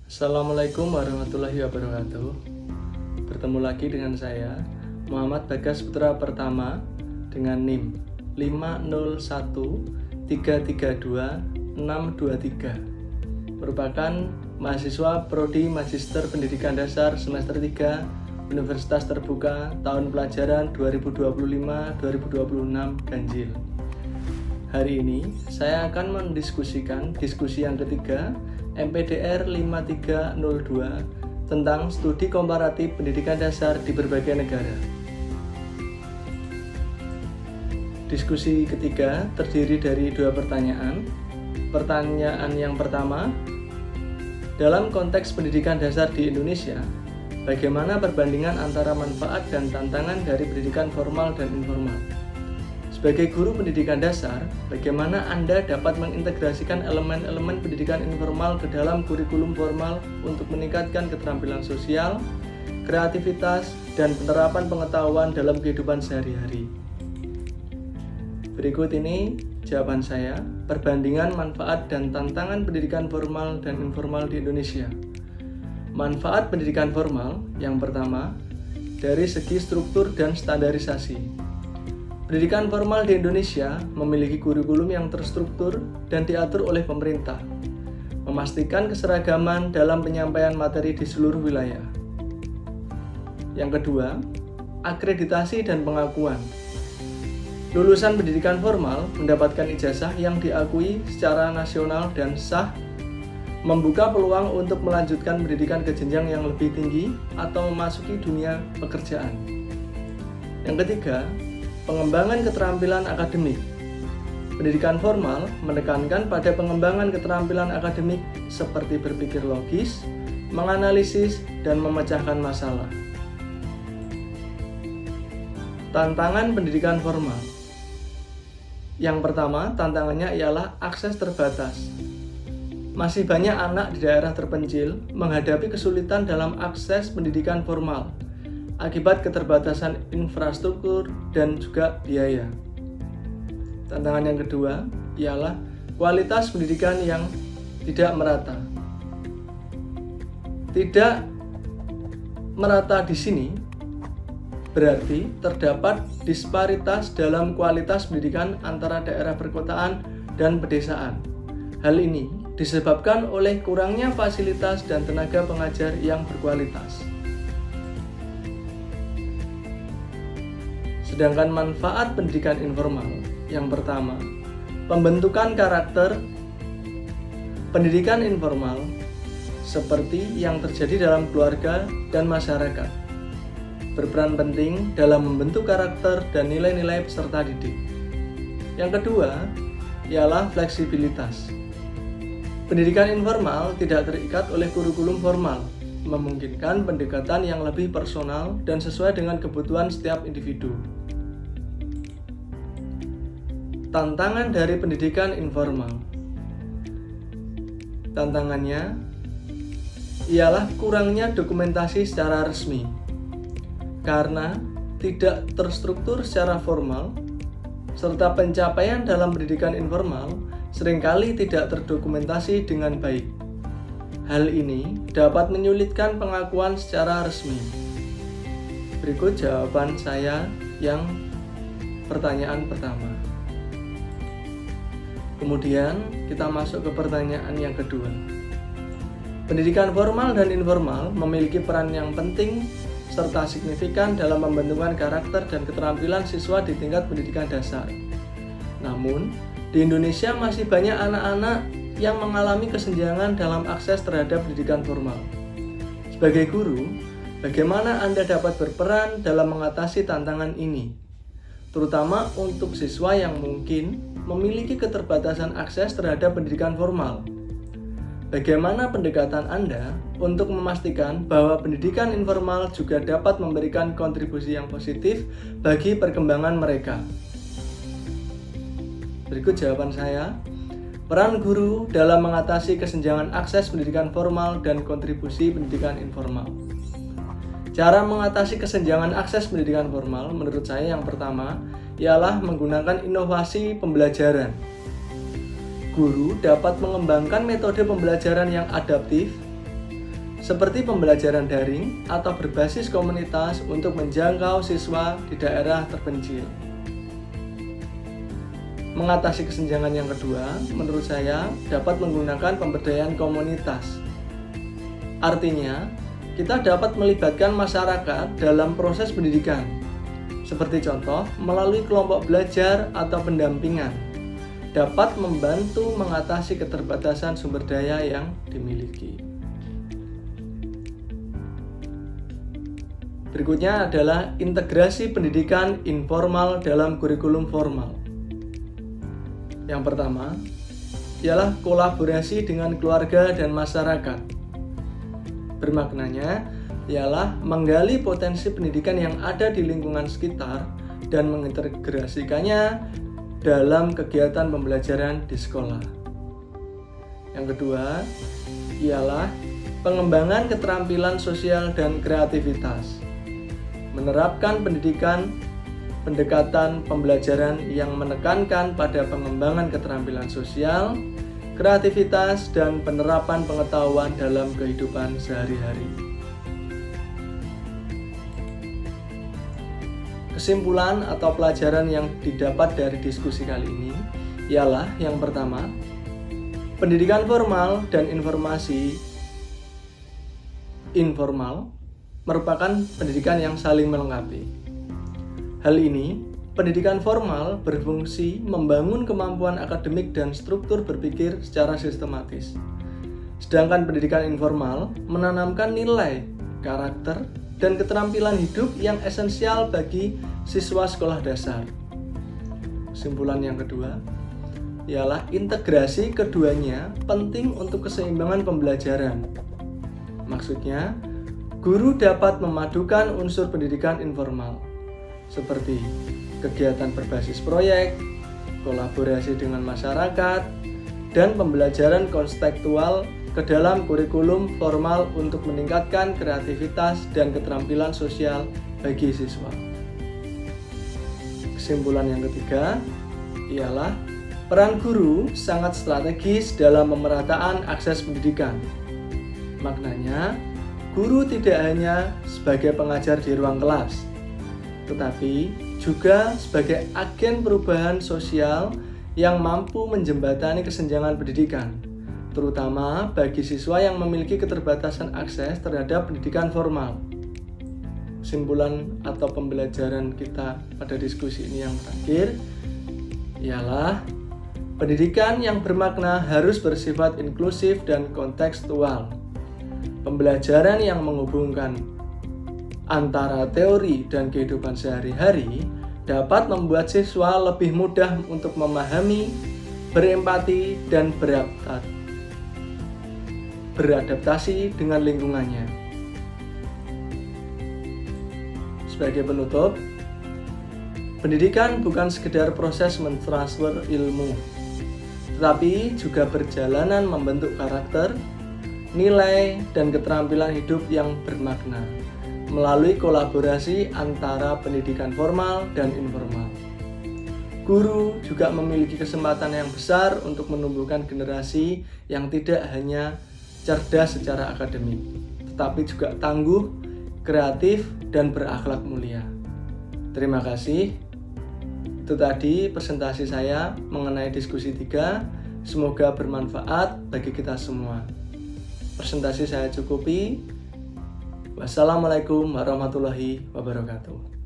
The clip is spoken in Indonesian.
Assalamualaikum warahmatullahi wabarakatuh. Bertemu lagi dengan saya Muhammad Bagas Putra Pertama dengan NIM 5013326623, merupakan mahasiswa Prodi Magister Pendidikan Dasar semester 3 Universitas Terbuka tahun pelajaran 2025-2026 Ganjil. Hari ini saya akan mendiskusikan diskusi yang ketiga MPDR 5302 tentang studi komparatif pendidikan dasar di berbagai negara. Diskusi ketiga terdiri dari dua pertanyaan. Pertanyaan yang pertama, dalam konteks pendidikan dasar di Indonesia, bagaimana perbandingan antara manfaat dan tantangan dari pendidikan formal dan informal? Sebagai guru pendidikan dasar, bagaimana Anda dapat mengintegrasikan elemen-elemen pendidikan informal ke dalam kurikulum formal untuk meningkatkan keterampilan sosial, kreativitas, dan penerapan pengetahuan dalam kehidupan sehari-hari? Berikut ini jawaban saya, perbandingan manfaat dan tantangan pendidikan formal dan informal di Indonesia. Manfaat pendidikan formal, yang pertama, dari segi struktur dan standarisasi. Pendidikan formal di Indonesia memiliki kurikulum yang terstruktur dan diatur oleh pemerintah, memastikan keseragaman dalam penyampaian materi di seluruh wilayah. Yang kedua, akreditasi dan pengakuan. Lulusan pendidikan formal mendapatkan ijazah yang diakui secara nasional dan sah, membuka peluang untuk melanjutkan pendidikan ke jenjang yang lebih tinggi atau memasuki dunia pekerjaan. Yang ketiga, pengembangan keterampilan akademik. Pendidikan formal menekankan pada pengembangan keterampilan akademik seperti berpikir logis, menganalisis, dan memecahkan masalah. Tantangan pendidikan formal. Yang pertama, tantangannya ialah akses terbatas. Masih banyak anak di daerah terpencil menghadapi kesulitan dalam akses pendidikan formal akibat keterbatasan infrastruktur dan juga biaya. Tantangan yang kedua ialah kualitas pendidikan yang tidak merata. Tidak merata di sini berarti terdapat disparitas dalam kualitas pendidikan antara daerah perkotaan dan pedesaan. Hal ini disebabkan oleh kurangnya fasilitas dan tenaga pengajar yang berkualitas. Sedangkan manfaat pendidikan informal, yang pertama, pembentukan karakter. Pendidikan informal seperti yang terjadi dalam keluarga dan masyarakat berperan penting dalam membentuk karakter dan nilai-nilai peserta didik. Yang kedua ialah fleksibilitas. Pendidikan informal tidak terikat oleh kurikulum formal, memungkinkan pendekatan yang lebih personal dan sesuai dengan kebutuhan setiap individu. Tantangan dari pendidikan informal. Tantangannya ialah kurangnya dokumentasi secara resmi. Karena tidak terstruktur secara formal, serta pencapaian dalam pendidikan informal seringkali tidak terdokumentasi dengan baik. Hal ini dapat menyulitkan pengakuan secara resmi. Berikut jawaban saya yang pertanyaan pertama. Kemudian kita masuk ke pertanyaan yang kedua. Pendidikan formal dan informal memiliki peran yang penting serta signifikan dalam pembentukan karakter dan keterampilan siswa di tingkat pendidikan dasar. Namun, di Indonesia masih banyak anak-anak yang mengalami kesenjangan dalam akses terhadap pendidikan formal. Sebagai guru, bagaimana Anda dapat berperan dalam mengatasi tantangan ini? Terutama untuk siswa yang mungkin memiliki keterbatasan akses terhadap pendidikan formal. Bagaimana pendekatan Anda untuk memastikan bahwa pendidikan informal juga dapat memberikan kontribusi yang positif bagi perkembangan mereka? Berikut jawaban saya. Peran guru dalam mengatasi kesenjangan akses pendidikan formal dan kontribusi pendidikan informal. Cara mengatasi kesenjangan akses pendidikan formal menurut saya yang pertama ialah menggunakan inovasi pembelajaran. Guru dapat mengembangkan metode pembelajaran yang adaptif, seperti pembelajaran daring atau berbasis komunitas untuk menjangkau siswa di daerah terpencil. Mengatasi kesenjangan yang kedua, menurut saya dapat menggunakan pemberdayaan komunitas. Artinya, kita dapat melibatkan masyarakat dalam proses pendidikan, seperti contoh melalui kelompok belajar atau pendampingan, dapat membantu mengatasi keterbatasan sumber daya yang dimiliki. Berikutnya adalah integrasi pendidikan informal dalam kurikulum formal. Yang pertama, ialah kolaborasi dengan keluarga dan masyarakat. Bermaknanya, ialah menggali potensi pendidikan yang ada di lingkungan sekitar dan mengintegrasikannya dalam kegiatan pembelajaran di sekolah. Yang kedua, ialah pengembangan keterampilan sosial dan kreativitas. Menerapkan pendekatan pembelajaran yang menekankan pada pengembangan keterampilan sosial, kreativitas, dan penerapan pengetahuan dalam kehidupan sehari-hari. Kesimpulan atau pelajaran yang didapat dari diskusi kali ini ialah yang pertama, pendidikan formal dan informasi informal merupakan pendidikan yang saling melengkapi. Hal ini, pendidikan formal berfungsi membangun kemampuan akademik dan struktur berpikir secara sistematis. Sedangkan pendidikan informal menanamkan nilai, karakter, dan keterampilan hidup yang esensial bagi siswa sekolah dasar. Kesimpulan yang kedua, ialah integrasi keduanya penting untuk keseimbangan pembelajaran. Maksudnya, guru dapat memadukan unsur pendidikan informal, seperti kegiatan berbasis proyek, kolaborasi dengan masyarakat, dan pembelajaran konstekstual ke dalam kurikulum formal untuk meningkatkan kreativitas dan keterampilan sosial bagi siswa. Kesimpulan yang ketiga ialah peran guru sangat strategis dalam pemerataan akses pendidikan. Maknanya, guru tidak hanya sebagai pengajar di ruang kelas, tetapi juga sebagai agen perubahan sosial yang mampu menjembatani kesenjangan pendidikan, terutama bagi siswa yang memiliki keterbatasan akses terhadap pendidikan formal. Kesimpulan atau pembelajaran kita pada diskusi ini yang terakhir ialah pendidikan yang bermakna harus bersifat inklusif dan kontekstual. Pembelajaran yang menghubungkan antara teori dan kehidupan sehari-hari dapat membuat siswa lebih mudah untuk memahami, berempati, dan beradaptasi dengan lingkungannya. Sebagai penutup, pendidikan bukan sekedar proses mentransfer ilmu, tetapi juga perjalanan membentuk karakter, nilai, dan keterampilan hidup yang bermakna melalui kolaborasi antara pendidikan formal dan informal. Guru juga memiliki kesempatan yang besar untuk menumbuhkan generasi yang tidak hanya cerdas secara akademik, tetapi juga tangguh, kreatif, dan berakhlak mulia. Terima kasih. Itu tadi presentasi saya mengenai diskusi 3. Semoga bermanfaat bagi kita semua. Presentasi saya cukupi. Wassalamualaikum warahmatullahi wabarakatuh.